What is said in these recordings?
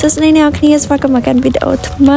សួស្តីអ្នកគ្នាស្វាគមន៍មកកាន់វីដេអូថ្មី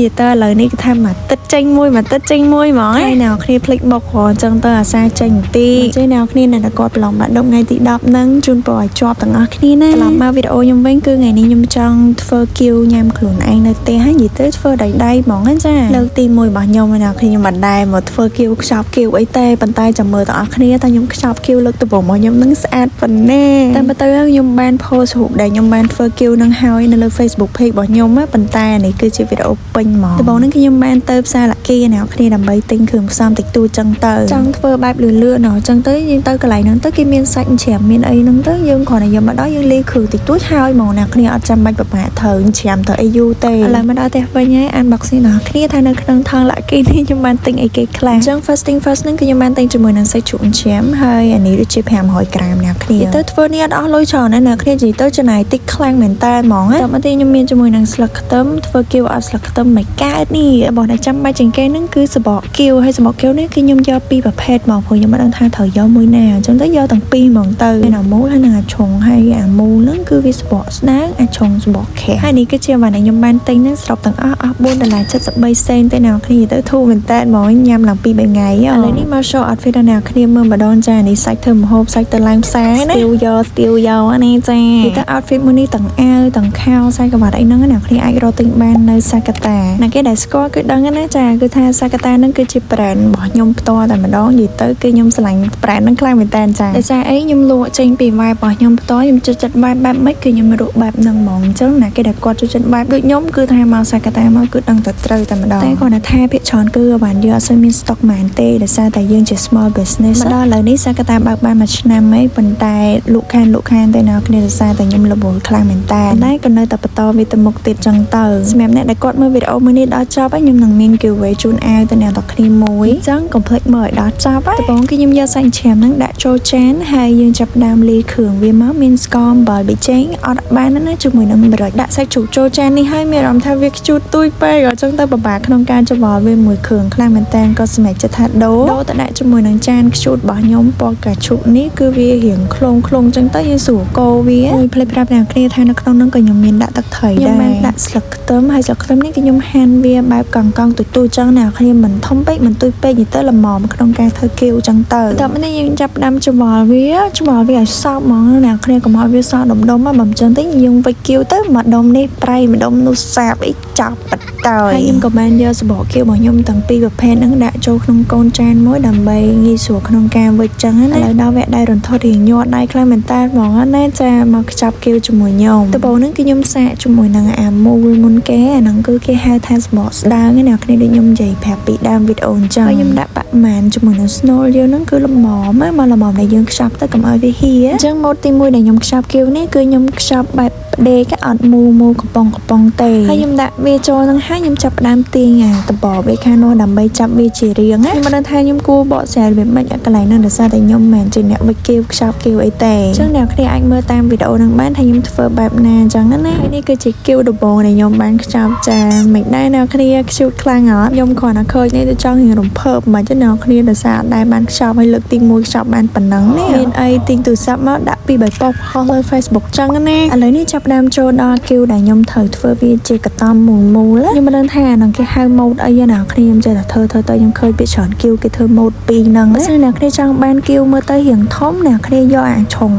យីតើឥឡូវនេះគឺថាមកទឹកចេញមួយហ្មងហើយអ្នកគ្នាភ្លេចមកគ្រាន់ចឹងទៅអាសាចេញបន្តិចចេះអ្នកគ្នាអ្នកគាត់ប្រឡងបាក់ដប់ថ្ងៃទី10ហ្នឹងជូនពរឲ្យជាប់ទាំងអស់គ្នាណាត្រឡប់មកវីដេអូខ្ញុំវិញគឺថ្ងៃនេះខ្ញុំចង់ធ្វើគៀវញ៉ាំខ្លួនឯងនៅផ្ទះហើយនិយាយទៅធ្វើដោយដៃហ្មងចាលើកទី1របស់ខ្ញុំអ្នកគ្នាខ្ញុំមិនដែរមកធ្វើគៀវខ្ចប់គៀវអីទេប៉ុន្តែចាំមើលទាំងអស់គ្នាថាខ្ញុំខ្ចប់គៀវលើកដំបូងរបស់ខ្ញុំនឹងស្អាតប៉ុណ្ណាតែបើទៅខ្ញុំបាន post រូបដែលខ្ញុំបានធ្វើគៀវនឹងហើយនៅលើ Facebook page របស់ខ្ញុំប៉ុន្តែនេះគឺជាវីដេអូពេញហ្មងដំបូងហ្នឹងខ្ញុំបានទៅផ្សារលាគីអ្នកគ្នាដើម្បីទិញគ្រឿងផ្សំតិចតួចចឹងទៅចង់ធ្វើបែបលឿនៗចឹងទៅយើងទៅកន្លែងហ្នឹងទៅគេមានសាច់ច្រាមមានអីហ្នឹងទៅយើងគ្រាន់តែយកមកដល់យើងលាយគ្រឿងតិចតួចហើយហ្មងអ្នកគ្នាអត់ចាំបាច់ប្រមាថត្រូវច្រាមទៅអីយូរទេឥឡូវមកដល់ផ្ទះវិញហើយ unboxing អ្នកគ្នាថានៅក្នុងថងលាគីនេះខ្ញុំបានទិញអីគេខ្លះចឹង first thing first ហ្នឹងគឺខ្ញុំបានទិញជាមួយនឹងសាច់ជ្រូកច្រាមហើយអានេះដូចជា500ក្រាមអ្នកគ្នាទៅធ្វើនេះអត់អស់លុយច្រើនណាអ្នកគ្នានិយាយទៅចំណាយតិចខ្លាំងមែនតើហ្មងតែមកទីខ្ញុំមានជាមួយនឹងស្លឹកខ្ទឹមធ្វើគៀវអត់ស្លឹកខ្ទឹមមិនកើតនេះរបស់ដែលចាំបាច់ជាងគេហ្នឹងគឺសបកគៀវហើយសបកគៀវនេះគឺខ្ញុំយកពីប្រភេទមកព្រោះខ្ញុំមិនដឹងថាត្រូវយកមួយណាអញ្ចឹងទៅយកទាំងពីរហ្មងទៅអាមូលហើយនិងអាឆុងហើយអាមូលហ្នឹងគឺវាសបកស្ដើងអាឆុងសបកខែហើយនេះគឺជាអ្វីដែលខ្ញុំបានទិញហ្នឹងសរុបទាំងអស់$4.73សេនទេអ្នកគ្នាទៅធូរមែនតើហ្មងញ៉ាំឡើង2 3ថ្ងៃឥឡូវនេះមក show outfit ដល់អ្នកគ្នាមើលម្ដងចានេះសាច់ធ្វើម្ហូបសាច់ទៅឡើងផ្សារណាស្ទៀវយកនេះចានិយាយទៅ outfit មួយនេះទាំងអាវទាំងខោសាច់ក្បាត់អីហ្នឹងអ្នកគ្នាអាចរកទិញបាននៅសាកាតាអ្នកគេដែលស្គាល់គឺដឹងណាចាគឺថាសាកាតាហ្នឹងគឺជា brand របស់ខ្ញុំផ្ទាល់តែម្ដងនិយាយទៅគឺខ្ញុំស្រឡាញ់ brand ហ្នឹងខ្លាំងមែនតើចាដោយសារអីខ្ញុំលក់ចេញពី vibe របស់ខ្ញុំផ្ទាល់ខ្ញុំចិត្ត vibe បែបម៉េចគឺខ្ញុំរកបែបហ្នឹងហ្មងអញ្ចឹងអ្នកគេដែលគាត់ចិត្ត vibe ដូចខ្ញុំគឺថាមកសាកាតាមកគឺដឹងតែត្រូវតែម្ដងតែគាត់ថាភាគច្រើនគឺបានយកអត់សូវមាន stock ហ្មងទេដោយសារតែយើងជា small business មកដល់ឥឡូវនេះសាកាតាបើកបានមួយឆ្នាំហើយប៉ុន្តែលក់ខានតែអ្នកគ្នាដោយសារតែខ្ញុំលបងខ្លាំងមែនតើតែក៏នៅតែបន្តវាទៅមុខទៀតចឹងទៅសម្រាប់អ្នកដែលគាត់មើលវីដេអូមួយនេះដល់ចប់ហើយខ្ញុំនឹងមាន giveaway ជូនអាវទៅអ្នកទាំងគ្នាមួយអញ្ចឹងកុំភ្លេចមើលឲ្យដល់ចប់ហើយដំបូងគឺខ្ញុំយកសាច់ច្រាមហ្នឹងដាក់ចូលចានហើយយើងចាប់ផ្ដើមលាយគ្រឿងវាមកមានស្ករអំបិលប៊ីចេងអត់បានណាជាមួយនឹងម្រេចដាក់សាច់ជ្រូកចូលចាននេះហើយមានអារម្មណ៍ថាវាខ្ជូតទួយពេកអញ្ចឹងទៅពិបាកក្នុងការច្របល់វាមួយគ្រឿងខ្លាំងមែនតើក៏សម្រេចចិត្តថាដូរទៅដាក់ជាមួយនឹងចានខ្ជូតរបស់ខ្ញុំពណ៌កាឈូកនេះគឺវារៀងខ្លងអញ្ចឹងទៅយើងស្រួលកូរវាមួយផ្លេចប្រាប់អ្នកគ្នាថានៅក្នុងហ្នឹងក៏ខ្ញុំមានដាក់ទឹកត្រីដែរខ្ញុំបានដាក់ស្លឹកខ្ទឹមហើយស្លឹកខ្ទឹមនេះគឺខ្ញុំហាន់វាបែបកង់ទូចៗចឹងអ្នកគ្នាមិនធំពេកមិនទូចពេកនិយាយទៅល្មមក្នុងការធ្វើគៀវចឹងទៅបន្ទាប់នេះយើងចាប់ផ្ដើមច្របល់វាឲ្យសព្វហ្មងអ្នកគ្នាកុំឲ្យវាសដុំមកបើមិនចឹងទេយើងវិចគៀវទៅម្ដុំនេះប្រៃម្ដុំនោះសាបអីចាប់បតហើយខ្ញុំក៏បានយកសបកគៀវរបស់ខ្ញុំទាំងពីរប្រភេទហ្នឹងដាក់ចូលក្នុងកូនចានមួយដើម្បីងាយស្រួលក្នុងការវិចចឹងណាឥឡូវដល់វគ្គដៃរន្ធត់រៀងញាត់ដៃខ្លាំងមែនតើហ្មងណាចាមកខ្ចប់គៀវជាមួយខ្ញុំដំបូងហ្នឹងគឺខ្ញុំសាកជាមួយនឹងអាមូលមុនគេអាហ្នឹងគឺគេហៅថាសបកស្ដើងណាគ្នាដូចខ្ញុំនិយាយប្រាប់ពីដើមវីដេអូអញ្ចឹងហើយខ្ញុំដាក់បរិមាណជាមួយនឹង Snow យើងហ្នឹងគឺល្មមដែលយើងខ្ចប់ទៅកុំឲ្យវាហៀអញ្ចឹងម៉ូតទី1ដែលខ្ញុំខ្ចប់គៀវនេះគឺខ្ញុំខ្ចប់បែបផ្ដេកអត់មូលកំប៉ុងទេហើយខ្ញុំដាក់វាចូលហ្នឹងហើយខ្ញុំចាប់ផ្ដើមទាញអាតបវាខាងនោះដើម្បីចាប់វាជារាងណាខ្ញុំមិនដឹងថាខ្ញុំគួរបកស្រាយរបៀបម៉េចកន្លែងហ្នឹងដោយសារតែខ្ញុំមិនមែនជាអ្នកវិចគៀវខ្ចប់គៀវអីទេអញ្ចឹងអ្នកគ្នាអាចមើលតាមវីដេអូហ្នឹងបានថាខ្ញុំធ្វើបែបណាអញ្ចឹងណាហើយនេះគឺជាគៀវដំបូងដែលខ្ញុំបានខ្ចប់ចាមិនដែរអ្នកគ្នាខ្ជូតខ្លាំងអត់ខ្ញុំគ្រាន់តែឃើញនេះទៅចង់រៀងរំភើបមិនចឹងអ្នកគ្នាដោយសារអត់ដែរបានខ្ចប់ឲ្យលើកទី1ខ្ចប់បានប៉ុណ្ណឹងនេះមានអីទិញទូរស័ព្ទមកដាក់ពី3ប៉ុស្តិ៍ហោះលើ Facebook ចឹងណាឥឡូវនេះចាប់ផ្ដើមចូលដល់គៀវដែលខ្ញុំត្រូវធ្វើវាជាកតំមូលខ្ញុំមិនដឹងថាអាហ្នឹងគេហៅម៉ូតអីណាគ្នាខ្ញុំចេះតែធ្វើទៅខ្ញុំឃើញពីច្រើនគៀវគេធ្វើម៉ូត2ហ្នឹងបើសិនអ្នកគ្នាចង់បានគៀវមើលទៅរៀងធំអ្នកគ្នាយកអាឆុង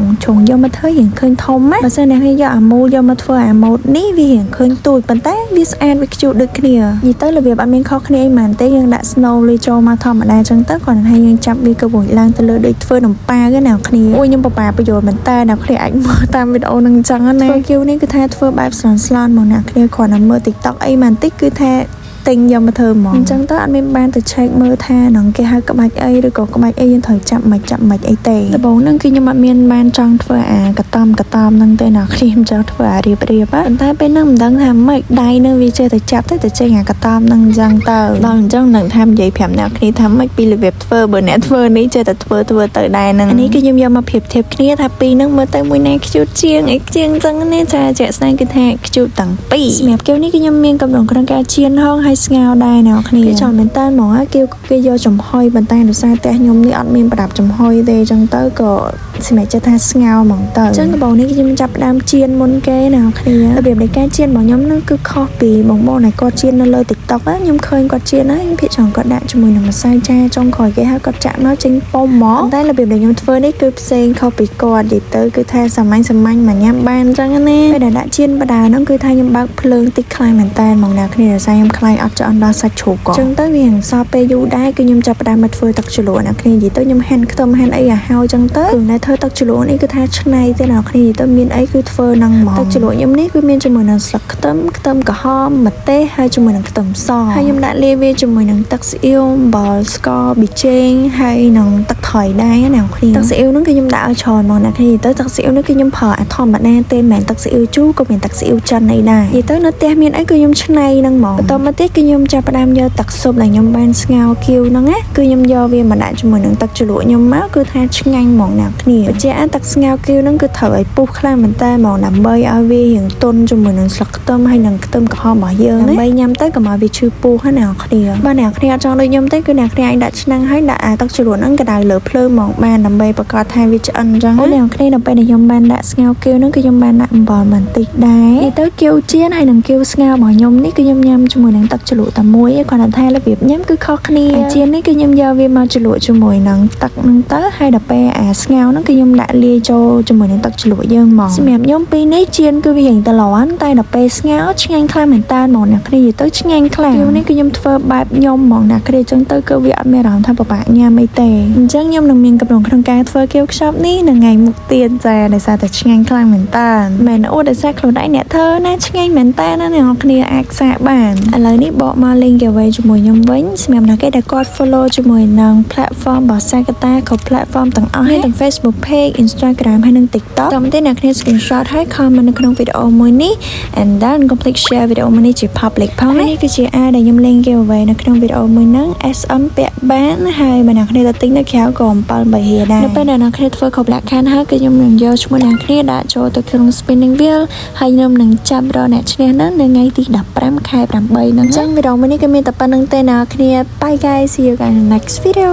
យកមកធ្វើរៀងឃើញធំណាបើសិនអ្នកគ្នាយកអាមូលយកមកធ្វើអាម៉ូតនេះវារៀងឃើញទូចប៉ុន្តែវាស្អាតវាខ្ជូតដូចគ្នានិយាយទៅរបៀបអត់មានខុសគ្នាអីហ្មងទេយើងដាក់ Snow លីចូលមកធម្មតាចឹងទៅគ្រាន់តែយើងចាប់វាក៏វុយឡើងទៅលើដូចធ្វើនំប៉ាវណាគ្នាអូយខ្ញុំបបាប្រយោជន៍មែនតើអ្នកគ្នាអាចមើលតាមវីដេអូហ្នឹងចឹងណាធ្វើគៀវនេះគឺថាធ្វើបែបស្លន់មកអ្នកគ្នាគ្រាន់តែមើល TikTok អីបន្តិចគឺថាទិញយកមកធ្វើហ្មងអញ្ចឹងទៅអត់មានបានទៅឆែកមើលថានឹងគេហៅក្បាច់អីឬក៏ក្បាច់អីយើងត្រូវចាប់មិនអីទេដំបូងហ្នឹងគឺខ្ញុំអត់មានបានចង់ធ្វើអាកតំហ្នឹងទេណាខ្ញុំចង់ធ្វើអារៀបប៉ុន្តែពេលហ្នឹងមិនដឹងថាម៉េចដៃនឹងវាចេះតែចាប់ទៅចេញអាកតំហ្នឹងអញ្ចឹងទៅដល់អញ្ចឹងនឹងថានិយាយប្រាប់អ្នកគ្នាថាម៉េចពីរបៀបធ្វើបើអ្នកធ្វើនេះចេះតែធ្វើទៅដែរហ្នឹងនេះគឺខ្ញុំយកមកប្រៀបធៀបគ្នាថាពីរហ្នឹងមើលទៅមួយណាខ្ជូតជាងអីជាងអញ្ចឹងណាចាជាក់ស្ដែងគឺថាខ្ជូតទាំងពីរសម្រាប់គៀវនេះគឺខ្ញុំមានកម្រងក្នុងការជៀនហងហើយស្ងោរដែរអ្នកគ្នាគេចង់មែនតើហ្មងគេយកចំហុយប៉ុន្តែដោយសារផ្ទះខ្ញុំនេះអត់មានប្រដាប់ចំហុយទេអញ្ចឹងទៅក៏ សម្រាប់ចិត្តថាស្ងោរហ្មងទៅអញ្ចឹងកាបូបនេះខ្ញុំចាប់ផ្ដើមជៀនមុនគេណាគ្នារបៀបនៃការជៀនរបស់ខ្ញុំនឹងគឺខុសពីបងដែលគាត់ជៀននៅលើ TikTok ខ្ញុំឃើញគាត់ជៀនហើយភាគច្រើនគាត់ដាក់ជាមួយនឹងម្សៅចាចុងក្រោយគេហើយគាត់ចាក់មកចេញពុំហ្មងតែរបៀបដែលខ្ញុំធ្វើនេះគឺផ្សេងខុសពីគាត់និយាយទៅគឺថាសាមញ្ញមកញ៉ាំបានអញ្ចឹងណាពេលដែលដាក់ជៀនបដាហ្នឹងគឺថាខ្ញុំបើកភ្លើងតិចខ្លាំងមែនតើហ្មងអ្នកគ្នាដោយសារខ្ញុំខ្លាចអត់ឆ្អិនដល់សាច់ជ្រូកអញ្ចឹងទៅវាសល់ពេលយូរដែរគឺខ្ញុំចាប់ផ្ដើមមកធ្វើទឹកជ្រលក់អ្នកគ្នានិយាយទៅខ្ញុំហាន់ខ្ទឹមហាន់អីឲ្យហើយអញ្ចឹងទៅគឺនៅធ្វើទឹកជ្រលក់នេះគឺថាឆ្នៃទេអ្នកគ្នានិយាយទៅមានអីគឺធ្វើនឹងហ្មងទឹកជ្រលក់ខ្ញុំនេះគឺមានជាមួយនឹងស្លឹកខ្ទឹមក្រហមម្ទេសហើយជាមួយនឹងខ្ទឹមសហើយខ្ញុំដាក់លាយវាជាមួយនឹងទឹកស៊ីអ៊ីវអំបិលស្ករប៊ីចេងហើយនឹងទឹកថយដែរអ្នកគ្នាទឹកស៊ីអ៊ីវហ្នឹងគឺខ្ញុំដាក់ឲ្យច្រើនហ្មងអ្នកគ្នាទៅទឹកស៊ីអ៊ីវនេះគឺខ្ញុំប្រើអាធម្មតាទេមិនមែនទឹកស៊ីអ៊ីវជូរក៏មានទឹកស៊ីអ៊ីវចិនអីដែរនិយាយទៅនៅផ្ទះមានអីគឺខ្ញុំឆ្នៃហ្នឹងហ្មងបន្តមកទៀតគឺខ្ញុំចាប់ផ្ដើមយកទឹកស៊ុបដែលខ្ញុំបានស្ងោរគៀវហ្នឹងណាគឺខ្ញុំយកវាមកដាក់ជាមួយនឹងទឹកជ្រលក់ខ្ញុំមកគឺថាឆ្ងាញ់ហ្មងអ្នកគ្នាបញ្ជាក់ទឹកស្ងោរគៀវហ្នឹងគឺត្រូវឲ្យពុះខ្លាំងមែនតើហ្មងដើម្បីឲ្យវារៀងទន់ជាមួយនឹងស្លឹកខ្ទឹមហើយនឹងខ្ទឹមក្រហមរបស់យើងដើម្បីញ៉ាំទៅកុំឲ្យវាឈឺពោះហ្នឹងអ្នកគ្នាបើអ្នកគ្នាអត់ចង់ដូចខ្ញុំទេគឺអ្នកគ្នាអាចដាក់ឆ្នាំងហើយដាក់ទឹកជ្រលក់ហ្នឹងក្តៅលើភ្លើងហ្មងបានដើម្បីប្រកាសថាវាឆ្អិនអញ្ចឹងអ្នកគ្នាដល់ពេលដែលខ្ញុំបានដាក់ស្ងោរគៀវហ្នឹងគឺខ្ញុំបានដាក់អំបិលបន្តិចដែរនិយាយទៅគៀវជៀនហើយនឹងគៀវស្ងោររបស់ខ្ញុំនេះគឺខ្ញុំញ៉ាំជាមួយនឹងទឹកជ្រលក់តែមួយឯងគ្រាន់តែថារបៀបញ៉ាំគឺខុសគ្នាជៀននេះគឺខ្ញុំយកវាមកជ្រលក់ជាមួយនឹងទឹកហ្នឹងទៅហើយដល់ពេលអាស្ងោរហ្នឹងគឺខ្ញុំដាក់លាយចូលជាមួយនឹងទឹកជ្រលក់យើងហ្មងសម្រាប់ខ្ញុំពីនេះជៀនគឺវារៀងតែល្អតែដល់ពេលស្ងោរឆ្ងាញ់ខ្លាំងមែនតើហ្មងអ្នកគ្នានិយាយទៅឆ្ងាញ់ខ្លាំងគៀវនេះគឺខ្ញុំធ្វើបែបខ្ញុំហ្មងអ្នកគ្នាអញ្ចឹងទៅគឺវាអត់មានអារម្មណ៍ថាពិបាកញ៉ាំអីទេអញ្ចឹងខ្ញុំនឹងមានកម្រងក្នុងការធ្វើគៀវខ្ចប់នេះនៅថ្ងៃមុខទៀតចាដោយសារតែឆ្ងាញ់ខ្លាំងមែនតើមិនអួតដោយសារខ្លួនឯងអ្នកធ្វើណាឆ្ងាញ់មែនតើណាអ្នកគ្នាអាចសាកបានឥឡូវនេះបកមកលេង giveaway ជាមួយខ្ញុំវិញសម្រាប់អ្នកគេដែលគាត់ follow ជាមួយនឹង platform របស់ Sakata ក៏ platform ទាំងអស់នេះទាំង Facebook page Instagram ហើយនិង TikTok តាមតែអ្នកគ្នា screenshot ហើយ comment នៅក្នុងវីដេអូមួយនេះ and then complete share វីដេអូមួយនេះជា public ផងនេះគឺជាដែលខ្ញុំលេង giveaway នៅក្នុងវីដេអូមួយហ្នឹង SM ពាក់បានហើយបើអ្នកគ្នាទៅទិញនៅក្រៅក៏7 3រៀលដែរនៅពេលដែលអ្នកគ្នាធ្វើគ្រប់លក្ខខណ្ឌហើយគឺខ្ញុំនឹងយកឈ្មោះអ្នកគ្នាដាក់ចូលទៅក្នុង spinning wheel ហើយខ្ញុំនឹងចាប់រកអ្នកឈ្នះហ្នឹងនៅថ្ងៃទី15 ខែ 8 ហ្នឹងអញ្ចឹងវីដេអូមួយនេះគឺមានតែប៉ុណ្្នឹងទេអ្នកគ្នា bye guys see you guys in the next video